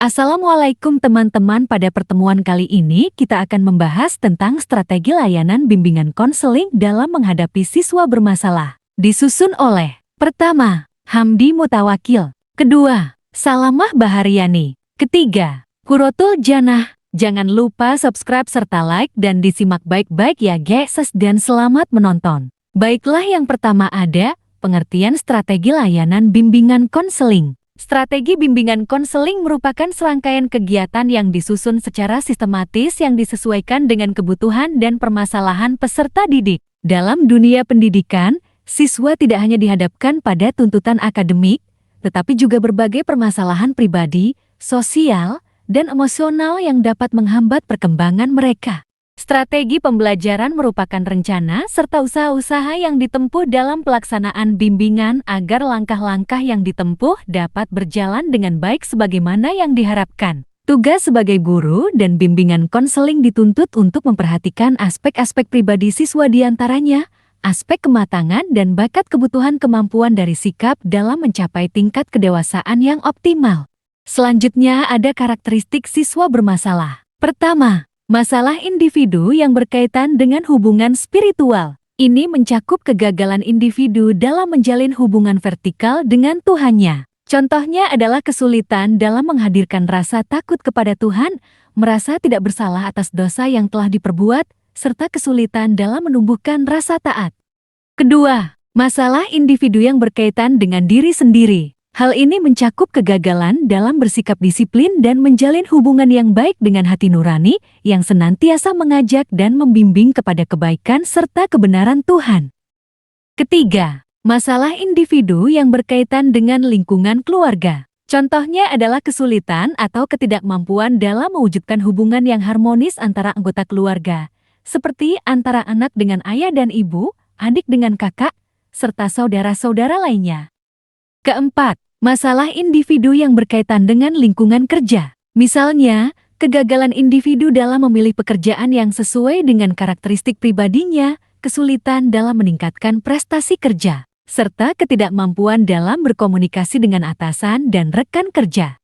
Assalamualaikum teman-teman, pada pertemuan kali ini kita akan membahas tentang strategi layanan bimbingan konseling dalam menghadapi siswa bermasalah. Disusun oleh pertama, Hamdi Mutawakil, kedua, Salamah Bahariani, ketiga, Kurotul Janah. Jangan lupa subscribe serta like dan disimak baik-baik ya guys, dan selamat menonton. Baiklah, yang pertama ada pengertian strategi layanan bimbingan konseling. Strategi bimbingan konseling merupakan serangkaian kegiatan yang disusun secara sistematis yang disesuaikan dengan kebutuhan dan permasalahan peserta didik. Dalam dunia pendidikan, siswa tidak hanya dihadapkan pada tuntutan akademik, tetapi juga berbagai permasalahan pribadi, sosial, dan emosional yang dapat menghambat perkembangan mereka. Strategi pembelajaran merupakan rencana serta usaha-usaha yang ditempuh dalam pelaksanaan bimbingan agar langkah-langkah yang ditempuh dapat berjalan dengan baik sebagaimana yang diharapkan. Tugas sebagai guru dan bimbingan konseling dituntut untuk memperhatikan aspek-aspek pribadi siswa, diantaranya aspek kematangan dan bakat, kebutuhan, kemampuan dari sikap dalam mencapai tingkat kedewasaan yang optimal. Selanjutnya ada karakteristik siswa bermasalah. Pertama, masalah individu yang berkaitan dengan hubungan spiritual. Ini mencakup kegagalan individu dalam menjalin hubungan vertikal dengan Tuhannya. Contohnya adalah kesulitan dalam menghadirkan rasa takut kepada Tuhan, merasa tidak bersalah atas dosa yang telah diperbuat, serta kesulitan dalam menumbuhkan rasa taat. Kedua, masalah individu yang berkaitan dengan diri sendiri. Hal ini mencakup kegagalan dalam bersikap disiplin dan menjalin hubungan yang baik dengan hati nurani yang senantiasa mengajak dan membimbing kepada kebaikan serta kebenaran Tuhan. Ketiga, masalah individu yang berkaitan dengan lingkungan keluarga. Contohnya adalah kesulitan atau ketidakmampuan dalam mewujudkan hubungan yang harmonis antara anggota keluarga, seperti antara anak dengan ayah dan ibu, adik dengan kakak, serta saudara-saudara lainnya. Keempat, masalah individu yang berkaitan dengan lingkungan kerja. Misalnya, kegagalan individu dalam memilih pekerjaan yang sesuai dengan karakteristik pribadinya, kesulitan dalam meningkatkan prestasi kerja, serta ketidakmampuan dalam berkomunikasi dengan atasan dan rekan kerja.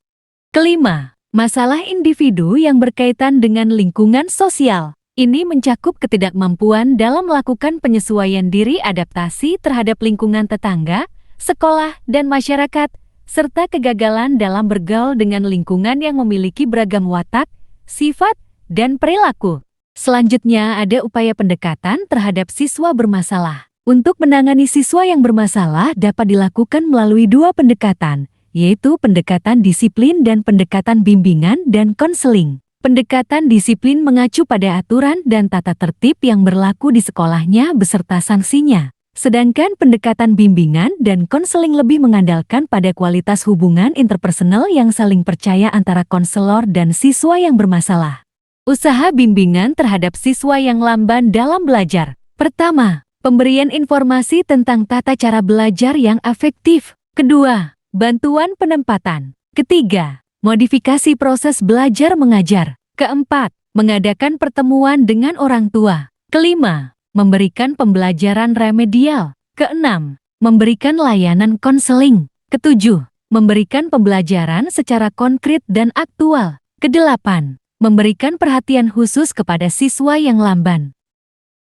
Kelima, masalah individu yang berkaitan dengan lingkungan sosial. Ini mencakup ketidakmampuan dalam melakukan penyesuaian diri adaptasi terhadap lingkungan tetangga, sekolah, dan masyarakat, serta kegagalan dalam bergaul dengan lingkungan yang memiliki beragam watak, sifat, dan perilaku. Selanjutnya ada upaya pendekatan terhadap siswa bermasalah. Untuk menangani siswa yang bermasalah dapat dilakukan melalui dua pendekatan, yaitu pendekatan disiplin dan pendekatan bimbingan dan konseling. Pendekatan disiplin mengacu pada aturan dan tata tertib yang berlaku di sekolahnya beserta sanksinya. Sedangkan pendekatan bimbingan dan konseling lebih mengandalkan pada kualitas hubungan interpersonal yang saling percaya antara konselor dan siswa yang bermasalah. Usaha bimbingan terhadap siswa yang lamban dalam belajar. Pertama, pemberian informasi tentang tata cara belajar yang efektif. Kedua, bantuan penempatan. Ketiga, modifikasi proses belajar mengajar. Keempat, mengadakan pertemuan dengan orang tua. Kelima, memberikan pembelajaran remedial. Keenam, memberikan layanan konseling. Ketujuh, memberikan pembelajaran secara konkret dan aktual. Kedelapan, memberikan perhatian khusus kepada siswa yang lamban.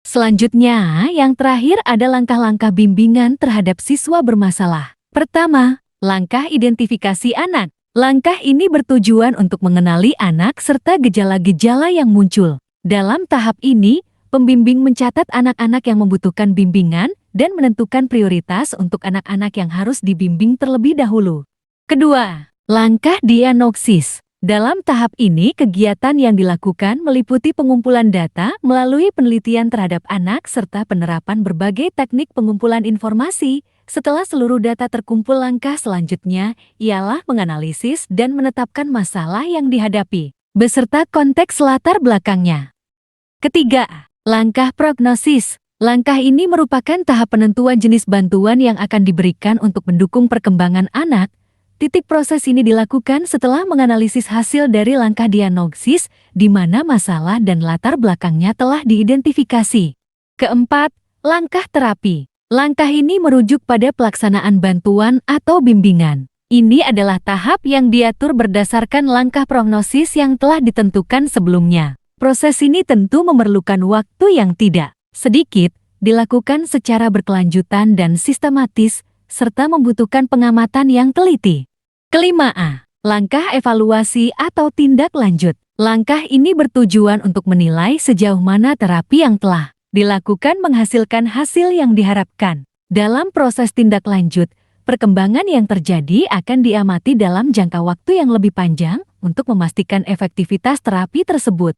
Selanjutnya, yang terakhir ada langkah-langkah bimbingan terhadap siswa bermasalah. Pertama, langkah identifikasi anak. Langkah ini bertujuan untuk mengenali anak serta gejala-gejala yang muncul. Dalam tahap ini, pembimbing mencatat anak-anak yang membutuhkan bimbingan dan menentukan prioritas untuk anak-anak yang harus dibimbing terlebih dahulu. Kedua, langkah diagnosis. Dalam tahap ini, kegiatan yang dilakukan meliputi pengumpulan data melalui penelitian terhadap anak serta penerapan berbagai teknik pengumpulan informasi. Setelah seluruh data terkumpul, langkah selanjutnya ialah menganalisis dan menetapkan masalah yang dihadapi, beserta konteks latar belakangnya. Ketiga, langkah prognosis. Langkah ini merupakan tahap penentuan jenis bantuan yang akan diberikan untuk mendukung perkembangan anak. Titik proses ini dilakukan setelah menganalisis hasil dari langkah diagnosis, di mana masalah dan latar belakangnya telah diidentifikasi. Keempat, langkah terapi. Langkah ini merujuk pada pelaksanaan bantuan atau bimbingan. Ini adalah tahap yang diatur berdasarkan langkah prognosis yang telah ditentukan sebelumnya. Proses ini tentu memerlukan waktu yang tidak sedikit, dilakukan secara berkelanjutan dan sistematis, serta membutuhkan pengamatan yang teliti. Kelima A. Langkah evaluasi atau tindak lanjut. Langkah ini bertujuan untuk menilai sejauh mana terapi yang telah dilakukan menghasilkan hasil yang diharapkan. Dalam proses tindak lanjut, perkembangan yang terjadi akan diamati dalam jangka waktu yang lebih panjang untuk memastikan efektivitas terapi tersebut.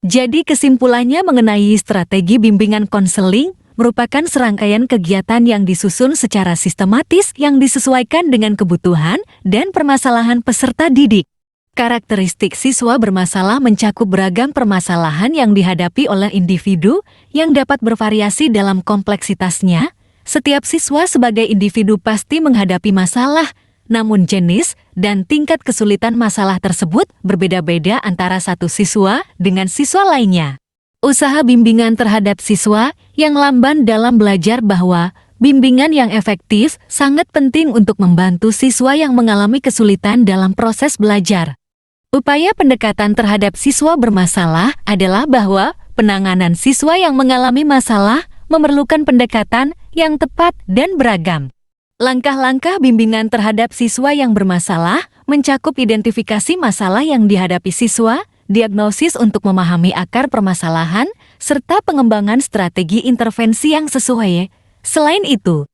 Jadi kesimpulannya mengenai strategi bimbingan konseling merupakan serangkaian kegiatan yang disusun secara sistematis yang disesuaikan dengan kebutuhan dan permasalahan peserta didik. Karakteristik siswa bermasalah mencakup beragam permasalahan yang dihadapi oleh individu yang dapat bervariasi dalam kompleksitasnya. Setiap siswa sebagai individu pasti menghadapi masalah, namun jenis dan tingkat kesulitan masalah tersebut berbeda-beda antara satu siswa dengan siswa lainnya. Usaha bimbingan terhadap siswa yang lamban dalam belajar bahwa bimbingan yang efektif sangat penting untuk membantu siswa yang mengalami kesulitan dalam proses belajar. Upaya pendekatan terhadap siswa bermasalah adalah bahwa penanganan siswa yang mengalami masalah memerlukan pendekatan yang tepat dan beragam. Langkah-langkah bimbingan terhadap siswa yang bermasalah mencakup identifikasi masalah yang dihadapi siswa, diagnosis untuk memahami akar permasalahan, serta pengembangan strategi intervensi yang sesuai. Selain itu,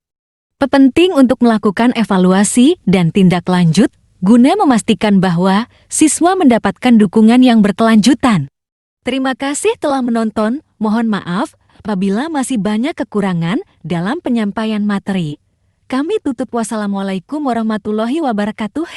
penting untuk melakukan evaluasi dan tindak lanjut guna memastikan bahwa siswa mendapatkan dukungan yang berkelanjutan. Terima kasih telah menonton, mohon maaf apabila masih banyak kekurangan dalam penyampaian materi. Kami tutup. Wassalamualaikum warahmatullahi wabarakatuh.